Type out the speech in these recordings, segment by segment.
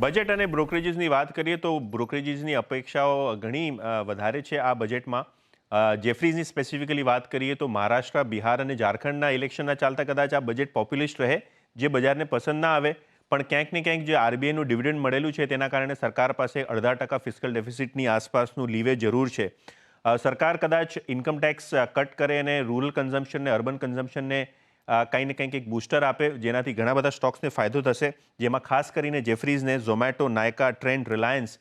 Budget અને બ્રોકરેજીસની વાત કરીએ તો બ્રોકરેજીસની અપેક્ષાઓ ઘણી વધારે છે આ બજેટમાં. જેફરીઝની સ્પેસિફિકલી વાત કરીએ તો મહારાષ્ટ્ર, બિહાર અને ઝારખંડના ઇલેક્શનના ચાલતા કદાચ આ બજેટ પોપ્યુલિસ્ટ રહે, જે બજારને પસંદ ના આવે. પણ ક્યાંક ને ક્યાંક જે આરબીઆઈનું ડિવિડન્ડ મળેલું છે તેના કારણે સરકાર પાસે 0.5% ફિસ્કલ ડેફિસિટની આસપાસનું લીવે જરૂર છે. સરકાર કદાચ ઇન્કમ ટેક્સ કટ કરે અને રૂરલ કન્ઝમ્પશનને, અર્બન કન્ઝમ્પશનને કંઈ ને કંઈક એક બૂસ્ટર આપે, જેનાથી ઘણા બધા સ્ટોક્સને ફાયદો થશે. જેમાં ખાસ કરીને જેફરીઝને ઝોમેટો, નાયકા, ટ્રેન્ડ, રિલાયન્સ,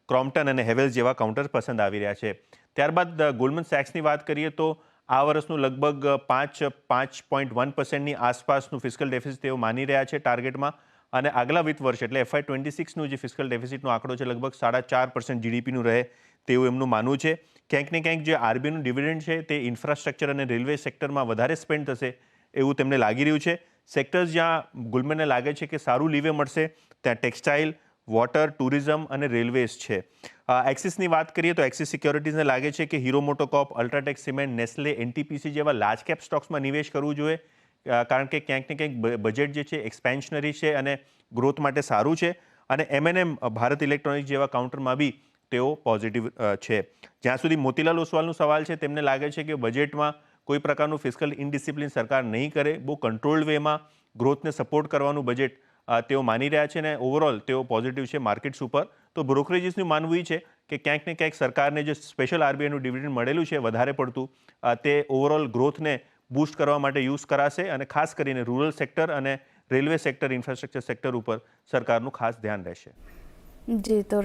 ક્રોમ્પ્ટન અને હેવેલ્સ જેવા કાઉન્ટર્સ પસંદ આવી રહ્યા છે. ત્યારબાદ ગોલ્ડમન સેક્સની વાત કરીએ તો આ વર્ષનું લગભગ 5.1%ની આસપાસનું ફિસ્કલ ડેફિસિટ તેઓ માની રહ્યા છે ટાર્ગેટમાં. અને આગલા વિત્ત વર્ષ એટલે FY26નું જે ફિસ્કલ ડેફિસિટનો આંકડો છે લગભગ 4.5% જીડીપીનું રહે તેવું એમનું માનવું છે. ક્યાંક ને ક્યાંક જે આરબીઆઈનું ડિવિડન્ડ છે તે ઇન્ફ્રાસ્ટ્રક્ચર અને રેલવે સેક્ટરમાં વધારે સ્પેન્ડ થશે એવું તેમને લાગી રહ્યું છે. સેક્ટર્સ જ્યાં ગુલમનને લાગે છે કે સારું લીવે મળશે ત્યાં ટેક્સટાઇલ, વોટર, ટુરિઝમ અને રેલવેઝ છે. એક્સિસની વાત કરીએ તો એક્સિસ સિક્યોરિટીઝને લાગે છે કે hero મોટોકોર્પ, UltraTech cement, Nestle, NTPC જેવા લાર્જ કેપ સ્ટોક્સમાં નિવેશ કરવું જોઈએ. કારણ કે ક્યાંક ને ક્યાંક બજેટ જે છે એક્સપેન્શનરી છે અને ગ્રોથ માટે સારું છે. અને એમએનએમ, ભારત ઇલેક્ટ્રોનિક્સ જેવા કાઉન્ટરમાં બી તેઓ પોઝિટિવ છે. જ્યાં સુધી મોતીલાલ ઓસવાલનો સવાલ છે, તેમને લાગે છે કે બજેટમાં કોઈ પ્રકારનું ફિસ્કલ ઇનડિસિપ્લિન સરકાર નહીં કરે, બહુ કંટ્રોલ્ડ વેમાં ગ્રોથને સપોર્ટ કરવાનું બજેટ તેઓ માની રહ્યા છે. અને ઓવરઓલ તેઓ પોઝિટિવ છે માર્કેટ્સ ઉપર. તો બ્રોકરેજીસનું માનવું એ છે કે ક્યાંક ને ક્યાંક સરકારને જે સ્પેશિયલ આરબીઆઈનું ડિવિડન્ડ મળેલું છે વધારે પડતું, તે ઓવરઓલ ગ્રોથને બૂસ્ટ કરવા માટે યુઝ કરાશે. અને ખાસ કરીને રૂરલ સેક્ટર અને રેલવે સેક્ટર, ઇન્ફ્રાસ્ટ્રક્ચર સેક્ટર ઉપર સરકારનું ખાસ ધ્યાન રહેશે. જી, તો